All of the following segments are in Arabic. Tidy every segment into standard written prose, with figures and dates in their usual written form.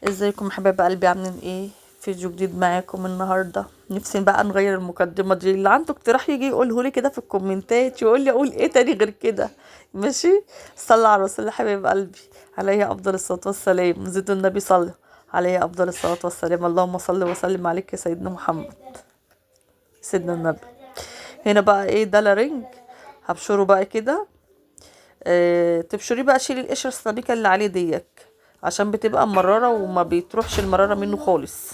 ازيكم حبايب قلبي، عاملين ايه؟ فيديو جديد معاكم النهارده. نفسي بقى نغير المقدمه دي، اللي عنده اقتراح يجي يقوله لي كده في الكومنتات، يقول لي اقول ايه تاني غير كده. ماشي. صلى على رسول الله حبايب قلبي، عليه افضل الصلاه والسلام. زيدوا النبي صلى عليه افضل الصلاه والسلام. اللهم صل وسلم عليك يا سيدنا محمد سيدنا النبي. هنا بقى ايه ده؟ لارنج. هبشره بقى كده. تبشريه بقى، شيلي القشره السميكه اللي عليه ديك، عشان بتبقى مررة وما بيتروحش المرارة منه خالص.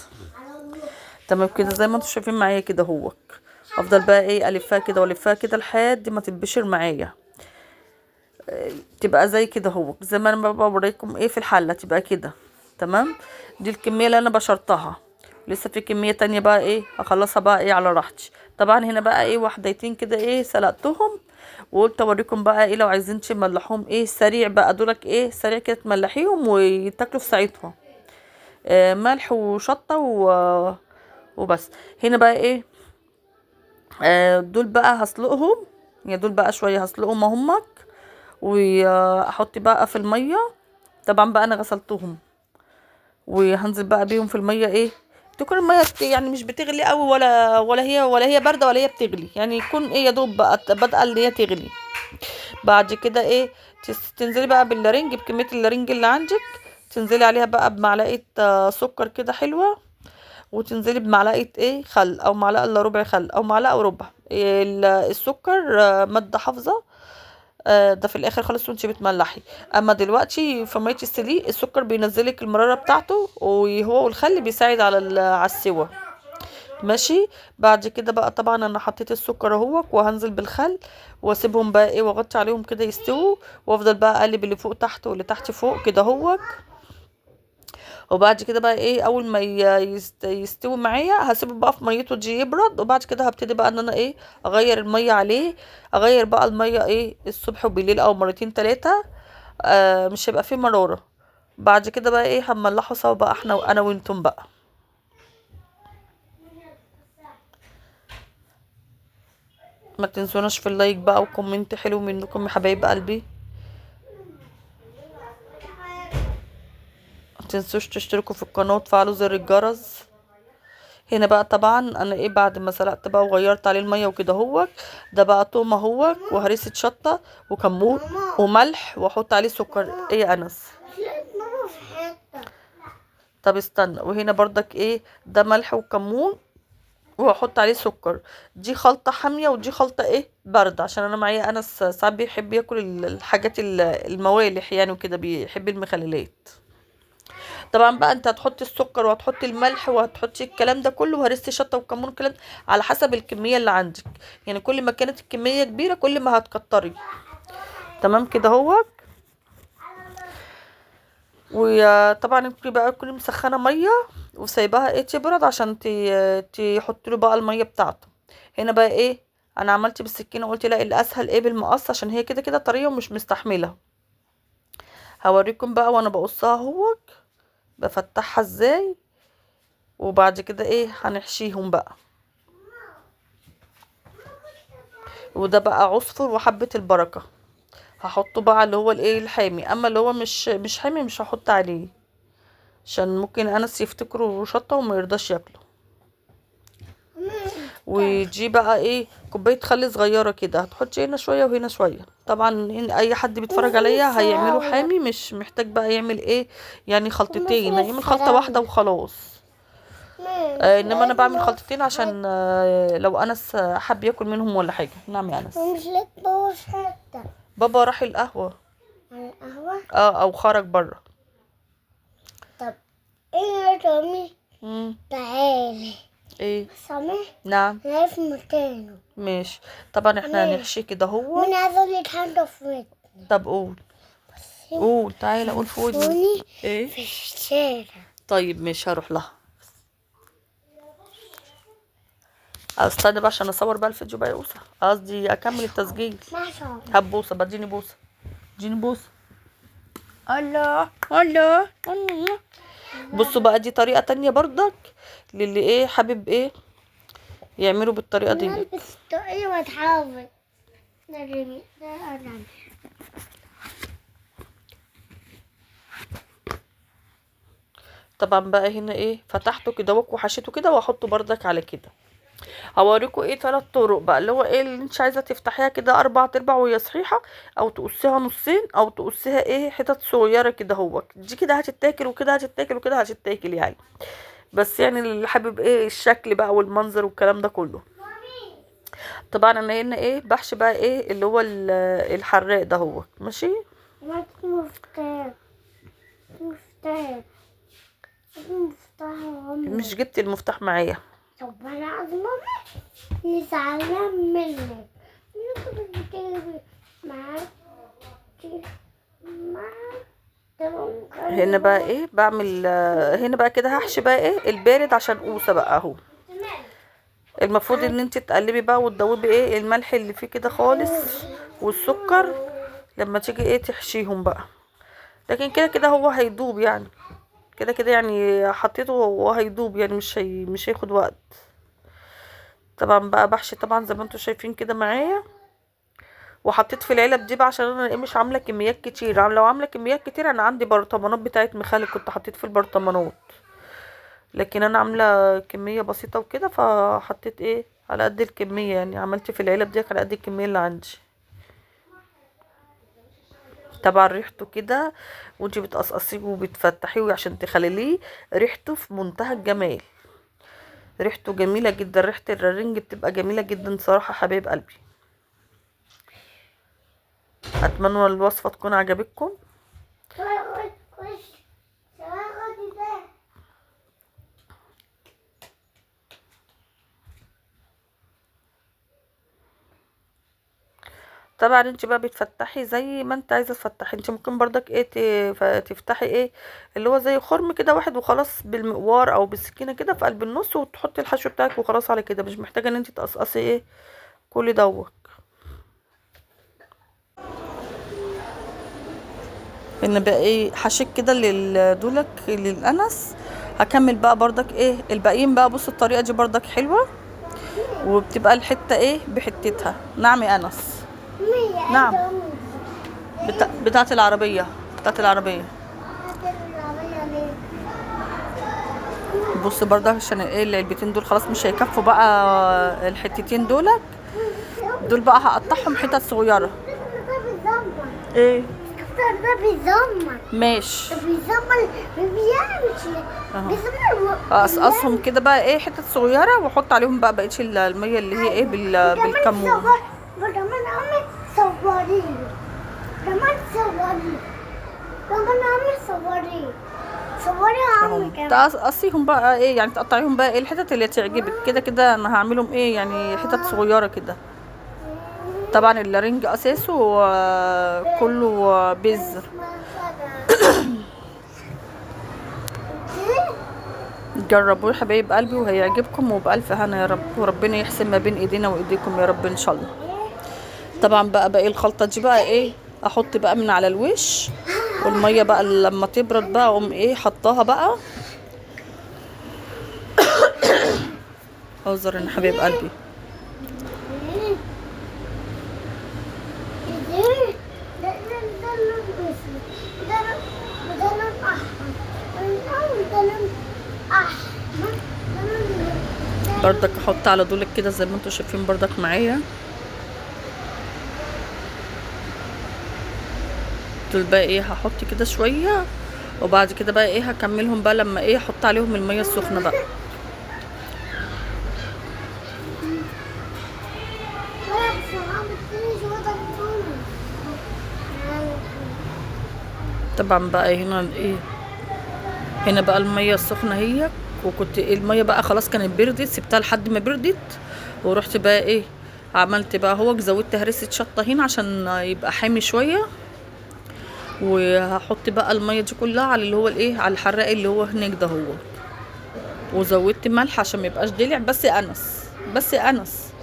تمام كده زي ما انتوا شايفين معايا كده اهوت. افضل بقى ايه الفها كده والفها كده لحد ما تتبشر معايا، تبقى زي كده اهوت، زي ما انا بوريكم ايه في الحله تبقى كده. تمام. دي الكميه اللي انا بشرتها. لسه في كميه تانية بقى ايه هخلصها بقى ايه على راحتي. طبعا هنا بقى ايه وحدتين كده ايه سلقتهم، وقلت اوريكم بقى ايه لو عايزين تملحوهم ايه سريع بقى، دولك ايه سريع كده تملحيهم ويتاكلوا في ساعتها. ملح وشطه وبس. هنا بقى ايه دول بقى هسلقهم، يعني دول بقى شويه هسلقهم همك، واحط بقى في الميه. طبعا بقى انا غسلتهم، وهنزل بقى بيهم في الميه ايه، تكون الميه يعني مش بتغلي قوي، ولا هي بارده ولا هي بتغلي، يعني يكون ايه يا دوب بقى بادئه اللي هي تغلي. بعد كده ايه تنزلي بقى باللارنج، بكميه اللارنج اللي عندك. تنزلي عليها بقى بمعلقه سكر كده حلوه، وتنزلي بمعلقه ايه خل، او معلقه الا ربع خل، او معلقه وربع. السكر ماده حافظه. ده في الاخر خالص وانتي بتملحي. اما دلوقتي في ميه السليق السكر بينزلك المراره بتاعته، وهو والخل بيساعد على السوا. ماشي. بعد كده بقى طبعا انا حطيت السكر اهو، وهنزل بالخل، واسيبهم بقى ايه واغطي عليهم كده يستووا، وافضل بقى اقلب اللي فوق تحت واللي تحت فوق كده اهو. وبعد كده بقى ايه اول ما يستوي معايا هسيبه بقى في ميته دي يبرد، وبعد كده هبتدي بقى ان انا ايه اغير الميه عليه. اغير بقى الميه ايه الصبح وبالليل او مرتين تلاتة. مش هيبقى فيه مراره. بعد كده بقى ايه هنملحه سوا بقى احنا وانا وانتم بقى. ما تنسوناش في اللايك بقى وكومنت حلو منكم يا حبايب قلبي. ما تنسوش تشتركوا في القناه وتفعلوا زر الجرس. هنا بقى طبعا انا ايه بعد ما سلقت بقى وغيرت عليه الميه وكده اهوت. ده بقى توم اهوت وهريسه شطه وكمون وملح، واحط عليه سكر. ايه يا انس؟ طب استنى. وهنا برضك ايه ده ملح وكمون، واحط عليه سكر. دي خلطه حاميه ودي خلطه ايه بارده، عشان انا معايا انس ساعات بيحب ياكل الحاجات الموالح يعني، وكده بيحب المخللات. طبعا بقى انت هتحطي السكر وهتحطي الملح وهتحطي الكلام ده كله، وهرسي شطه وكمون الكلام ده على حسب الكميه اللي عندك. يعني كل ما كانت الكميه كبيره كل ما هتكتري. تمام كده اهو. وطبعا انت بقى تكوني مسخنه ميه وسايباها ايه تبرد، عشان تحطي له بقى الميه بتاعته. هنا بقى ايه انا عملت بالسكينه، قلت لا الاسهل ايه بالمقص، عشان هي كده كده طريه ومش مستحمله. هوريكم بقى وانا بقصها اهو بفتحها ازاي. وبعد كده ايه هنحشيهم بقى. وده بقى عصفر وحبة البركة. هحطه بقى اللي هو الايه الحامي، اما اللي هو مش حامي مش هحط عليه، عشان ممكن انس يفتكره شطة وما يرضاش ياكله. ودي بقى ايه كوباية خل صغيرة كده، هتحطي هنا شوية وهنا شوية. طبعا اي حد بيتفرج عليا هيعمله حامي، مش محتاج بقى يعمل ايه يعني خلطتين، هيعمل خلطة واحدة وخلاص. انما انا بعمل خلطتين عشان لو انس حب ياكل منهم ولا حاجة. نعم يا انس؟ مش لك بوش حتى بابا راح القهوة. القهوة. او خرج بره. طب ايه يا تومي؟ مم. تعالي ايه؟ سامح. نعم. انا في مكانه. ماشي. طبعا احنا هنحشي كده هو. وانا عايزه اقولك حاجه في ودني. طب قول. قول تعالى قول في ودني. شافوني ايه؟ في الشارع. طيب مش هروح لها. استنى بقى عشان اصور بقى الفيديو بقى يا اوسه، قصدي اكمل التسجيل. ما شاء الله. هات بوسه بقى، اديني بوسه. اديني بوسه. الله الله الله. بصوا بقى دي طريقه تانية برضك للي ايه حابب ايه يعملوا بالطريقه دي. انا البس الطاقية واتحول. ده رمي ده رمي. طبعا بقى هنا ايه فتحته كده وحشيته كده واحطه بردك على كده. هوريكم ايه 3 طرق بقى، اللي هو ايه اللي انت عايزه تفتحيها كده 4/4 وهي صحيحه، او تقصيها نصين، او تقصيها ايه حتت صغيره كده. هو دي كده هتتاكل وكده هتتاكل وكده هتتاكل يعني، بس يعني اللي حابب ايه الشكل بقى والمنظر والكلام ده كله. طبعا انا هنا ايه بحشي بقى ايه اللي هو الحراق ده هو ماشي. مفتاح مفتاح مفتاح مش جبت المفتاح معايا. طب انا عايز ماما زعلان منك. ممكن تجيبي معاك هنا بقى ايه بعمل هنا بقى كده هحشي بقى ايه البارد عشان قوسه بقى اهو. المفروض ان انت تقلبي بقى وتدوبي ايه الملح اللي فيه كده خالص والسكر لما تيجي ايه تحشيهم بقى، لكن كده كده هو هيدوب يعني، كده كده يعني حطيته وهو هيدوب يعني مش هياخد وقت. طبعا بقى بحشي طبعا زي ما انتم شايفين كده معايا، وحطيت في العلب دي بقى عشان انا ايه مش عامله كميات كتير. لو عامله كميات كتير انا عندي برطمانات بتاعت مخلل كنت حطيت في البرطمانات، لكن انا عامله كميه بسيطه وكده فحطيت ايه على قد الكميه، يعني عملت في العلب دي على قد الكميه اللي عندي. طبعا ريحته كده وانتي بتقصقصيه وبتفتحيه عشان تخلليه ريحته في منتهى الجمال، ريحته جميله جدا، ريحه الرنج بتبقى جميله جدا صراحه حبايب قلبي. اتمنى الوصفه تكون عجبتكم. طبعا انت بقى بتفتحي زي ما انت عايزه تفتحي. انت ممكن برضك ايه تفتحي ايه اللي هو زي خرم كده واحد وخلاص بالمقوار او بالسكينه كده في قلب النص، وتحطي الحشو بتاعك وخلاص على كده، مش محتاجه ان انت تقصقصي ايه كل دوت. ان بقى ايه حشيك كده للدولك للانس. هكمل بقى برضك ايه الباقيين بقى. بص الطريقه دي برضك حلوه وبتبقى الحته ايه بحتتها. نعم يا انس. نعم بتاعت العربيه بتاعت العربيه. بص برضه عشان ايه العلبتين دول خلاص مش هيكفوا بقى الحتتين دول بقى هقطعهم حتت صغيره. ايه ده بيزمر ماشي بيزمر بيزمر اقصقصهم كده بقى ايه حتت صغيره واحط عليهم بقى بقيه الميه اللي هي ايه بالكمون. كمان عامل صواريخ كمان صواريخ كمان عامل صواريخ عامل كمان تقصيهم بقى ايه يعني تقطعيهم بقى ايه الحتت اللي تعجبك. كده كده انا هعملهم ايه يعني حتت صغيره كده. طبعا الرنج اساسه كله بذر. جربوه يا حبايب قلبي وهيعجبكم وبألف هنا يا رب، وربنا يحسن ما بين ايدينا وايديكم يا رب ان شاء الله. طبعا بقى باقي الخلطه دي بقى ايه احط بقى من على الوش، والميه بقى لما تبرد بقى اقوم ايه حطاها بقى. اعذر يا حبايب قلبي. بردك احط على دولك كده زي ما انتوا شايفين بردك معايا. دول بقى ايه هحط كده شويه، وبعد كده بقى ايه هكملهم بقى لما ايه احط عليهم الميه السخنه بقى. طبعا بقى هنا ايه هنا بقى الميه السخنه هي، وكنت الميه بقى خلاص كانت بردت سبتها لحد ما بردت، ورحت بقى ايه عملت بقى هو زودت هرسه شطه هنا عشان يبقى حامي شويه، وهحط بقى الميه دي كلها على اللي هو الايه على الحراق اللي هو هناك ده هو، وزودت ملح عشان ما يبقاش دلع. بس يا انس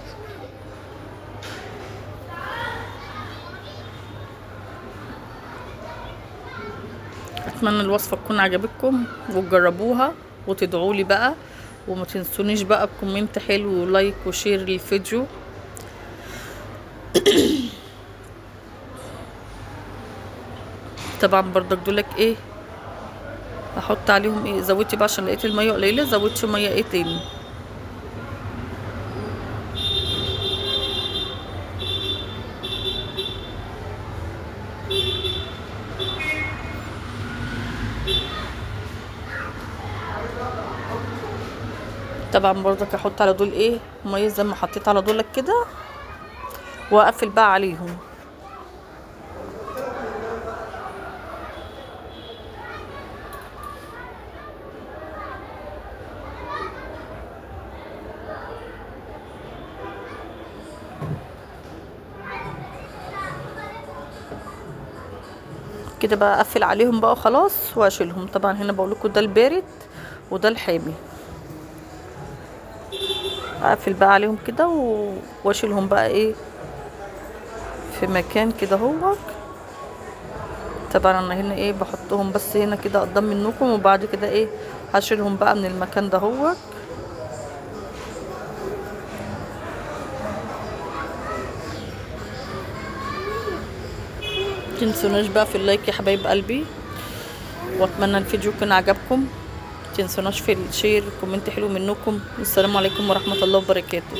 اتمنى الوصفه تكون عجبتكم وتجربوها وتدعوا لي بقى، وما تنسونيش بقى بكومنت حلو ولايك وشير للفيديو. طبعا برضك دولك ايه احط عليهم ايه، زودتي بقى عشان لقيت الميه قليله، زودتي ميه ايه تاني. طبعا برضك احط على دول ايه ميه زي ما حطيت على دولك كده، واقفل بقى عليهم. كده بقى اقفل عليهم بقى خلاص واشيلهم. طبعا هنا بقول لكم ده البارد وده الحامي. اقفل بقى عليهم كده واشيلهم بقى ايه في مكان كده هو. طبعا انا هنا ايه بحطهم بس هنا كده قدام منكم، وبعد كده ايه هشيلهم بقى من المكان ده هو. متنسوناش بقى في اللايك يا حبايب قلبي، واتمنى الفيديو يكون عجبكم. متنسوناش في الشير، كومنت حلو منكم. والسلام عليكم ورحمة الله وبركاته.